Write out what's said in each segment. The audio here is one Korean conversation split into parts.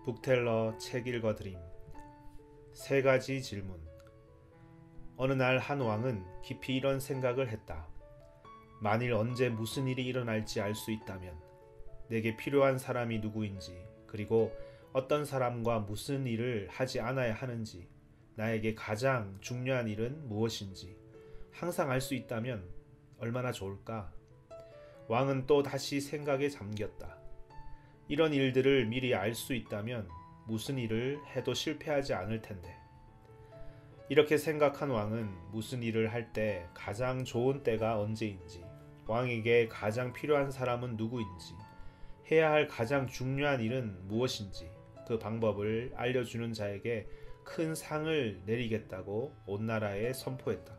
북텔러 책 읽어드림. 세 가지 질문. 어느 날 한 왕은 깊이 이런 생각을 했다. 만일 언제 무슨 일이 일어날지 알 수 있다면 내게 필요한 사람이 누구인지, 그리고 어떤 사람과 무슨 일을 하지 않아야 하는지, 나에게 가장 중요한 일은 무엇인지 항상 알 수 있다면 얼마나 좋을까? 왕은 또 다시 생각에 잠겼다. 이런 일들을 미리 알 수 있다면 무슨 일을 해도 실패하지 않을 텐데. 이렇게 생각한 왕은 무슨 일을 할 때 가장 좋은 때가 언제인지, 왕에게 가장 필요한 사람은 누구인지, 해야 할 가장 중요한 일은 무엇인지 그 방법을 알려주는 자에게 큰 상을 내리겠다고 온 나라에 선포했다.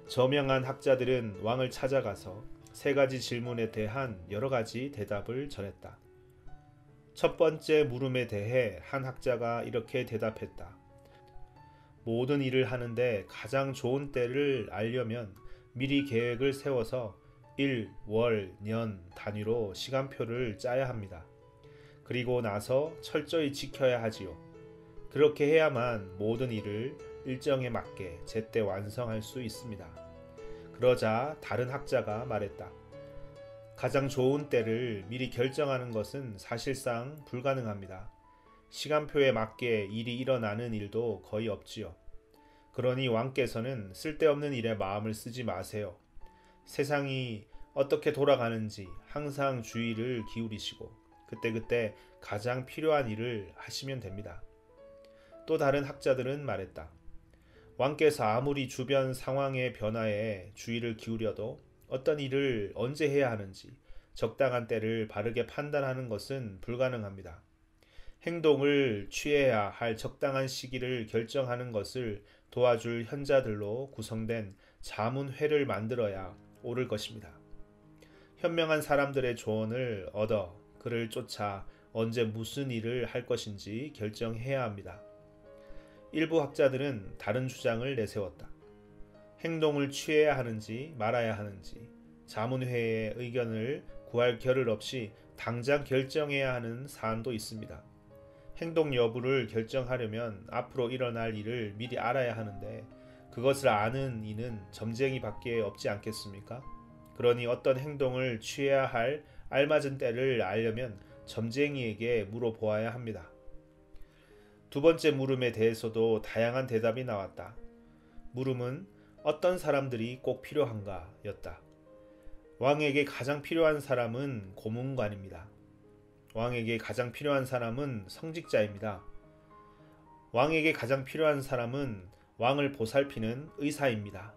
저명한 학자들은 왕을 찾아가서 세 가지 질문에 대한 여러 가지 대답을 전했다. 첫 번째 물음에 대해 한 학자가 이렇게 대답했다. 모든 일을 하는데 가장 좋은 때를 알려면 미리 계획을 세워서 일, 월, 년 단위로 시간표를 짜야 합니다. 그리고 나서 철저히 지켜야 하지요. 그렇게 해야만 모든 일을 일정에 맞게 제때 완성할 수 있습니다. 그러자 다른 학자가 말했다. 가장 좋은 때를 미리 결정하는 것은 사실상 불가능합니다. 시간표에 맞게 일이 일어나는 일도 거의 없지요. 그러니 왕께서는 쓸데없는 일에 마음을 쓰지 마세요. 세상이 어떻게 돌아가는지 항상 주의를 기울이시고 그때그때 가장 필요한 일을 하시면 됩니다. 또 다른 학자들은 말했다. 왕께서 아무리 주변 상황의 변화에 주의를 기울여도 어떤 일을 언제 해야 하는지 적당한 때를 바르게 판단하는 것은 불가능합니다. 행동을 취해야 할 적당한 시기를 결정하는 것을 도와줄 현자들로 구성된 자문회를 만들어야 옳을 것입니다. 현명한 사람들의 조언을 얻어 그를 쫓아 언제 무슨 일을 할 것인지 결정해야 합니다. 일부 학자들은 다른 주장을 내세웠다. 행동을 취해야 하는지 말아야 하는지 자문회의 의견을 구할 겨를 없이 당장 결정해야 하는 사안도 있습니다. 행동 여부를 결정하려면 앞으로 일어날 일을 미리 알아야 하는데 그것을 아는 이는 점쟁이밖에 없지 않겠습니까? 그러니 어떤 행동을 취해야 할 알맞은 때를 알려면 점쟁이에게 물어보아야 합니다. 두 번째 물음에 대해서도 다양한 대답이 나왔다. 물음은 어떤 사람들이 꼭 필요한가 였다. 왕에게 가장 필요한 사람은 고문관입니다. 왕에게 가장 필요한 사람은 성직자입니다. 왕에게 가장 필요한 사람은 왕을 보살피는 의사입니다.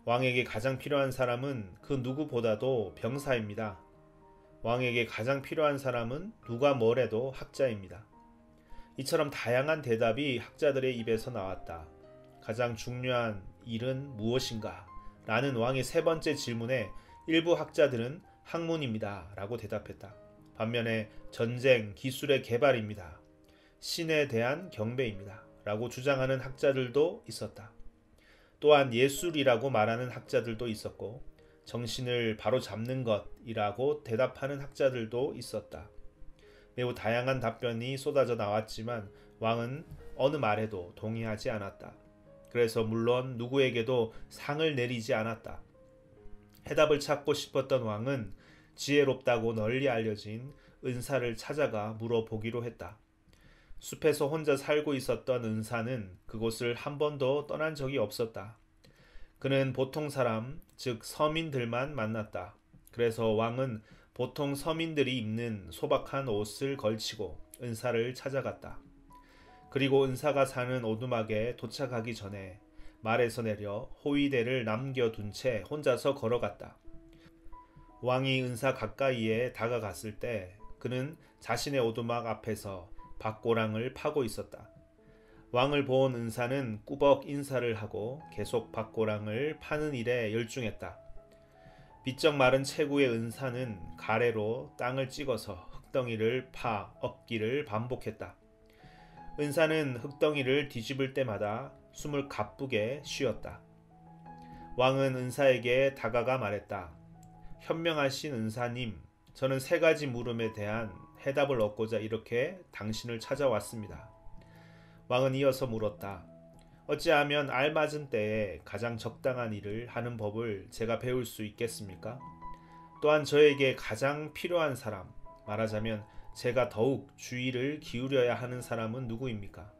왕에게 가장 필요한 사람은 그 누구보다도 병사입니다. 왕에게 가장 필요한 사람은 누가 뭐래도 학자입니다. 이처럼 다양한 대답이 학자들의 입에서 나왔다. 가장 중요한 일은 무엇인가? 라는 왕의 세 번째 질문에 일부 학자들은 학문입니다. 라고 대답했다. 반면에 전쟁, 기술의 개발입니다. 신에 대한 경배입니다. 라고 주장하는 학자들도 있었다. 또한 예술이라고 말하는 학자들도 있었고 정신을 바로잡는 것이라고 대답하는 학자들도 있었다. 매우 다양한 답변이 쏟아져 나왔지만 왕은 어느 말에도 동의하지 않았다. 그래서 물론 누구에게도 상을 내리지 않았다. 해답을 찾고 싶었던 왕은 지혜롭다고 널리 알려진 은사를 찾아가 물어보기로 했다. 숲에서 혼자 살고 있었던 은사는 그곳을 한 번도 떠난 적이 없었다. 그는 보통 사람, 즉 서민들만 만났다. 그래서 왕은 보통 서민들이 입는 소박한 옷을 걸치고 은사를 찾아갔다. 그리고 은사가 사는 오두막에 도착하기 전에 말에서 내려 호위대를 남겨둔 채 혼자서 걸어갔다. 왕이 은사 가까이에 다가갔을 때 그는 자신의 오두막 앞에서 밭고랑을 파고 있었다. 왕을 본 은사는 꾸벅 인사를 하고 계속 밭고랑을 파는 일에 열중했다. 비쩍 마른 체구의 은사는 가래로 땅을 찍어서 흙덩이를 파 엎기를 반복했다. 은사는 흙덩이를 뒤집을 때마다 숨을 가쁘게 쉬었다. 왕은 은사에게 다가가 말했다. 현명하신 은사님, 저는 세 가지 물음에 대한 해답을 얻고자 이렇게 당신을 찾아왔습니다. 왕은 이어서 물었다. 어찌하면 알맞은 때에 가장 적당한 일을 하는 법을 제가 배울 수 있겠습니까? 또한 저에게 가장 필요한 사람, 말하자면 제가 더욱 주의를 기울여야 하는 사람은 누구입니까?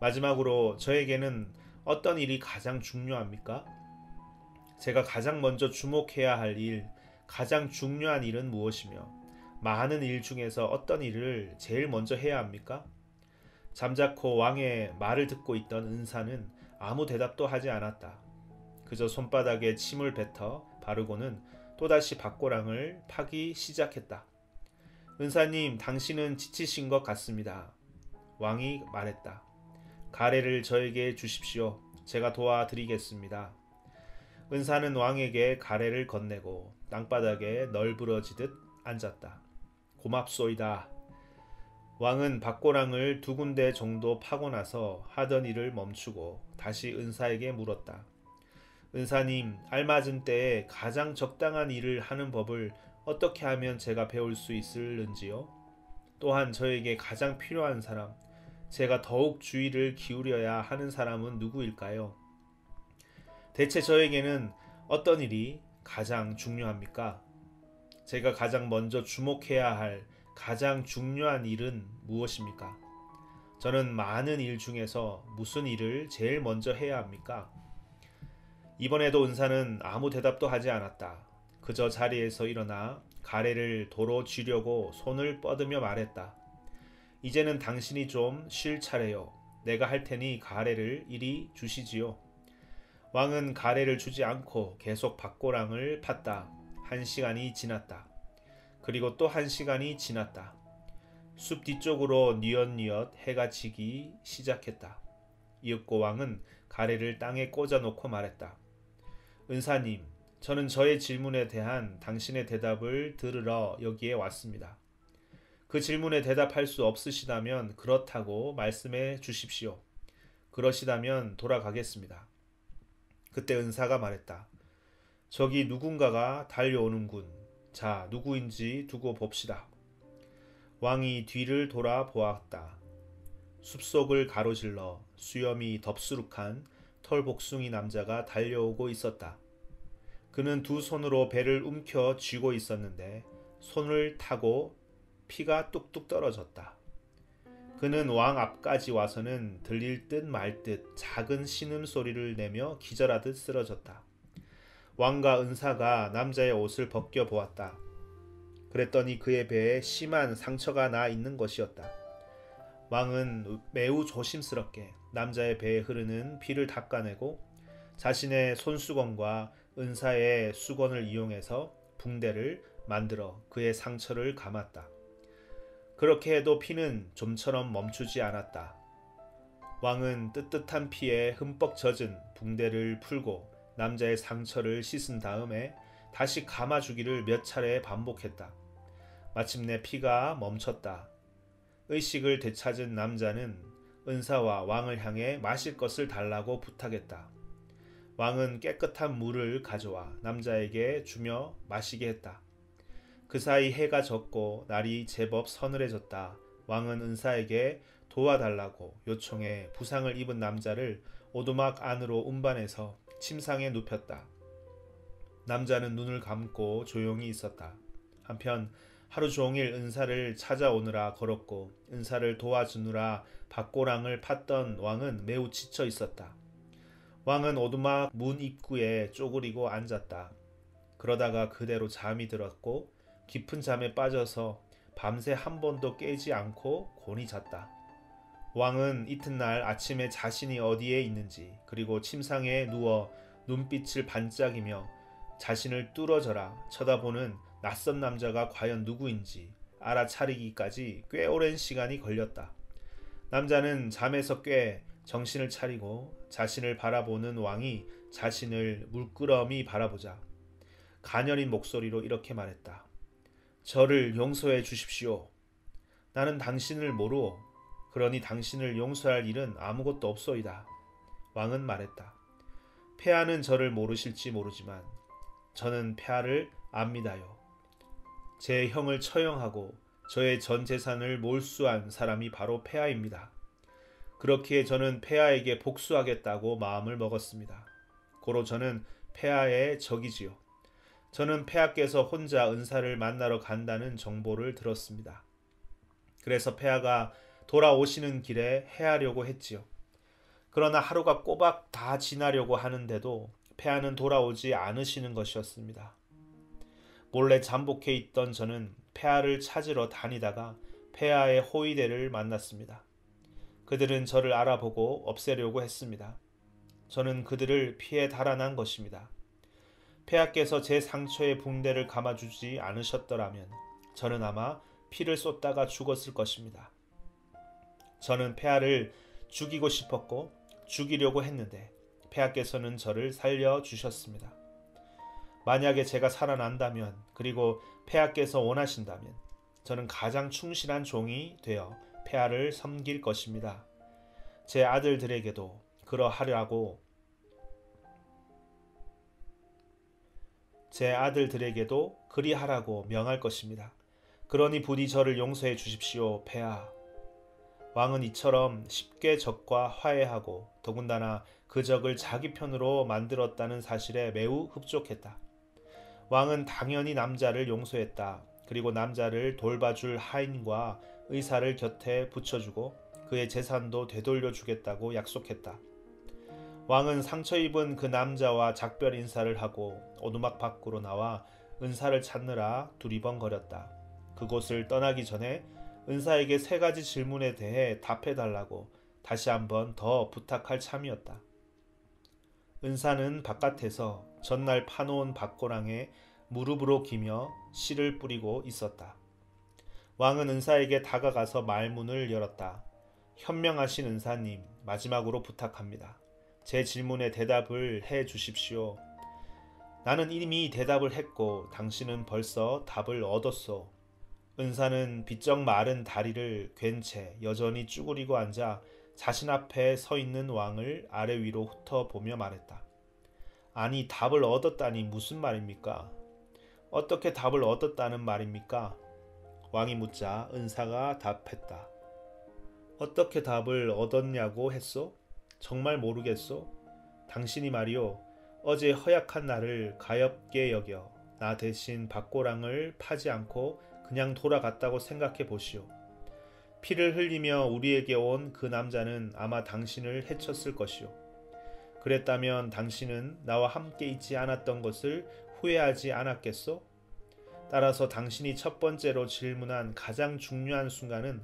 마지막으로 저에게는 어떤 일이 가장 중요합니까? 제가 가장 먼저 주목해야 할 일, 가장 중요한 일은 무엇이며 많은 일 중에서 어떤 일을 제일 먼저 해야 합니까? 잠자코 왕의 말을 듣고 있던 은사는 아무 대답도 하지 않았다. 그저 손바닥에 침을 뱉어 바르고는 또다시 밭고랑을 파기 시작했다. 은사님, 당신은 지치신 것 같습니다. 왕이 말했다. 가래를 저에게 주십시오. 제가 도와드리겠습니다. 은사는 왕에게 가래를 건네고 땅바닥에 널브러지듯 앉았다. 고맙소이다. 왕은 밭고랑을 2군데 정도 파고 나서 하던 일을 멈추고 다시 은사에게 물었다. 은사님, 알맞은 때에 가장 적당한 일을 하는 법을 어떻게 하면 제가 배울 수 있을는지요? 또한 저에게 가장 필요한 사람, 제가 더욱 주의를 기울여야 하는 사람은 누구일까요? 대체 저에게는 어떤 일이 가장 중요합니까? 제가 가장 먼저 주목해야 할 가장 중요한 일은 무엇입니까? 저는 많은 일 중에서 무슨 일을 제일 먼저 해야 합니까? 이번에도 은사는 아무 대답도 하지 않았다. 그저 자리에서 일어나 가래를 도로 쥐려고 손을 뻗으며 말했다. 이제는 당신이 좀 쉴 차례요. 내가 할 테니 가래를 이리 주시지요. 왕은 가래를 주지 않고 계속 밭고랑을 팠다. 1시간이 지났다. 그리고 또 1시간이 지났다. 숲 뒤쪽으로 뉘엿뉘엿 해가 지기 시작했다. 이윽고 왕은 가래를 땅에 꽂아 놓고 말했다. 은사님, 저는 저의 질문에 대한 당신의 대답을 들으러 여기에 왔습니다. 그 질문에 대답할 수 없으시다면 그렇다고 말씀해 주십시오. 그러시다면 돌아가겠습니다. 그때 은사가 말했다. 저기 누군가가 달려오는군. 자, 누구인지 두고 봅시다. 왕이 뒤를 돌아보았다. 숲속을 가로질러 수염이 덥수룩한 털복숭이 남자가 달려오고 있었다. 그는 2 손으로 배를 움켜 쥐고 있었는데 손을 타고 피가 뚝뚝 떨어졌다. 그는 왕 앞까지 와서는 들릴 듯 말 듯 작은 신음소리를 내며 기절하듯 쓰러졌다. 왕과 은사가 남자의 옷을 벗겨 보았다. 그랬더니 그의 배에 심한 상처가 나 있는 것이었다. 왕은 매우 조심스럽게 남자의 배에 흐르는 피를 닦아내고 자신의 손수건과 은사의 수건을 이용해서 붕대를 만들어 그의 상처를 감았다. 그렇게 해도 피는 좀처럼 멈추지 않았다. 왕은 뜨뜻한 피에 흠뻑 젖은 붕대를 풀고 남자의 상처를 씻은 다음에 다시 감아주기를 몇 차례 반복했다. 마침내 피가 멈췄다. 의식을 되찾은 남자는 은사와 왕을 향해 마실 것을 달라고 부탁했다. 왕은 깨끗한 물을 가져와 남자에게 주며 마시게 했다. 그 사이 해가 졌고 날이 제법 서늘해졌다. 왕은 은사에게 도와달라고 요청해 부상을 입은 남자를 오두막 안으로 운반해서 침상에 눕혔다. 남자는 눈을 감고 조용히 있었다. 한편 하루 종일 은사를 찾아오느라 걸었고 은사를 도와주느라 밭고랑을 팠던 왕은 매우 지쳐 있었다. 왕은 오두막 문 입구에 쪼그리고 앉았다. 그러다가 그대로 잠이 들었고 깊은 잠에 빠져서 밤새 한 번도 깨지 않고 곤히 잤다. 왕은 이튿날 아침에 자신이 어디에 있는지 그리고 침상에 누워 눈빛을 반짝이며 자신을 뚫어져라 쳐다보는 낯선 남자가 과연 누구인지 알아차리기까지 꽤 오랜 시간이 걸렸다. 남자는 잠에서 꽤 정신을 차리고 자신을 바라보는 왕이 자신을 물끄러미 바라보자 가녀린 목소리로 이렇게 말했다. 저를 용서해 주십시오. 나는 당신을 모르오. 그러니 당신을 용서할 일은 아무것도 없소이다. 왕은 말했다. 폐하는 저를 모르실지 모르지만 저는 폐하를 압니다요. 제 형을 처형하고 저의 전 재산을 몰수한 사람이 바로 폐하입니다. 그렇기에 저는 폐하에게 복수하겠다고 마음을 먹었습니다. 고로 저는 폐하의 적이지요. 저는 폐하께서 혼자 은사를 만나러 간다는 정보를 들었습니다. 그래서 폐하가 돌아오시는 길에 해하려고 했지요. 그러나 하루가 꼬박 다 지나려고 하는데도 폐하는 돌아오지 않으시는 것이었습니다. 몰래 잠복해 있던 저는 폐하를 찾으러 다니다가 폐하의 호위대를 만났습니다. 그들은 저를 알아보고 없애려고 했습니다. 저는 그들을 피해 달아난 것입니다. 폐하께서 제 상처에 붕대를 감아주지 않으셨더라면 저는 아마 피를 쏟다가 죽었을 것입니다. 저는 폐하를 죽이고 싶었고 죽이려고 했는데 폐하께서는 저를 살려주셨습니다. 만약에 제가 살아난다면, 그리고 폐하께서 원하신다면 저는 가장 충실한 종이 되어 폐하를 섬길 것입니다. 제 아들들에게도 그리하라고 명할 것입니다. 그러니 부디 저를 용서해 주십시오, 폐하. 왕은 이처럼 쉽게 적과 화해하고 더군다나 그 적을 자기 편으로 만들었다는 사실에 매우 흡족했다. 왕은 당연히 남자를 용서했다. 그리고 남자를 돌봐줄 하인과 의사를 곁에 붙여주고 그의 재산도 되돌려 주겠다고 약속했다. 왕은 상처 입은 그 남자와 작별 인사를 하고 오두막 밖으로 나와 은사를 찾느라 두리번거렸다. 그곳을 떠나기 전에 은사에게 3가지 질문에 대해 답해달라고 다시 한번 더 부탁할 참이었다. 은사는 바깥에서 전날 파놓은 밭고랑에 무릎으로 기며 씨를 뿌리고 있었다. 왕은 은사에게 다가가서 말문을 열었다. 현명하신 은사님, 마지막으로 부탁합니다. 제 질문에 대답을 해 주십시오. 나는 이미 대답을 했고 당신은 벌써 답을 얻었소. 은사는 비쩍 마른 다리를 괜 채 여전히 쭈그리고 앉아 자신 앞에 서 있는 왕을 아래 위로 훑어보며 말했다. 아니, 답을 얻었다니 무슨 말입니까? 어떻게 답을 얻었다는 말입니까? 왕이 묻자 은사가 답했다. 어떻게 답을 얻었냐고 했소? 정말 모르겠소? 당신이 말이오, 어제 허약한 나를 가엾게 여겨 나 대신 밭고랑을 파지 않고 그냥 돌아갔다고 생각해 보시오. 피를 흘리며 우리에게 온 그 남자는 아마 당신을 해쳤을 것이오. 그랬다면 당신은 나와 함께 있지 않았던 것을 후회하지 않았겠소? 따라서 당신이 첫 번째로 질문한 가장 중요한 순간은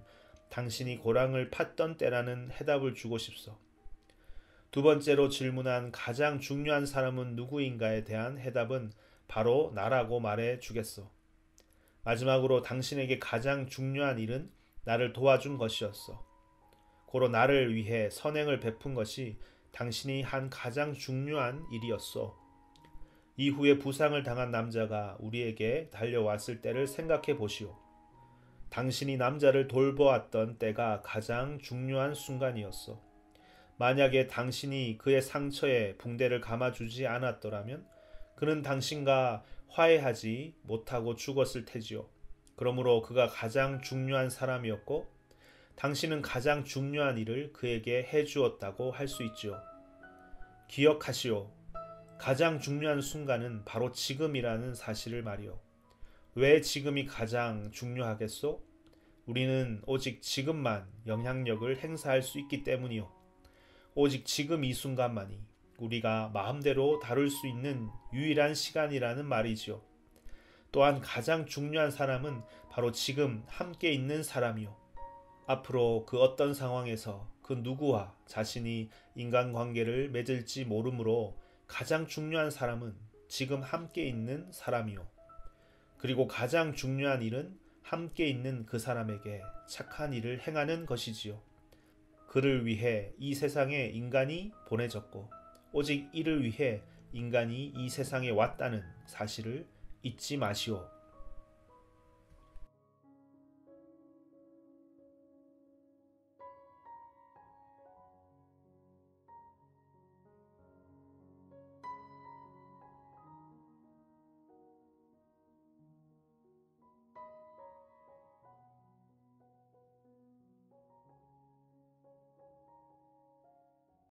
당신이 고랑을 팠던 때라는 해답을 주고 싶소. 두 번째로 질문한 가장 중요한 사람은 누구인가에 대한 해답은 바로 나라고 말해 주겠소. 마지막으로 당신에게 가장 중요한 일은 나를 도와준 것이었소. 고로 나를 위해 선행을 베푼 것이 당신이 한 가장 중요한 일이었소. 이후에 부상을 당한 남자가 우리에게 달려왔을 때를 생각해 보시오. 당신이 남자를 돌보았던 때가 가장 중요한 순간이었소. 만약에 당신이 그의 상처에 붕대를 감아주지 않았더라면 그는 당신과 화해하지 못하고 죽었을 테지요. 그러므로 그가 가장 중요한 사람이었고 당신은 가장 중요한 일을 그에게 해주었다고 할 수 있지요. 기억하시오. 가장 중요한 순간은 바로 지금이라는 사실을 말이요. 왜 지금이 가장 중요하겠소? 우리는 오직 지금만 영향력을 행사할 수 있기 때문이요. 오직 지금 이 순간만이 우리가 마음대로 다룰 수 있는 유일한 시간이라는 말이지요. 또한 가장 중요한 사람은 바로 지금 함께 있는 사람이요. 앞으로 그 어떤 상황에서 그 누구와 자신이 인간관계를 맺을지 모르므로 가장 중요한 사람은 지금 함께 있는 사람이요. 그리고 가장 중요한 일은 함께 있는 그 사람에게 착한 일을 행하는 것이지요. 그를 위해 이 세상에 인간이 보내졌고 오직 이를 위해 인간이 이 세상에 왔다는 사실을 잊지 마시오.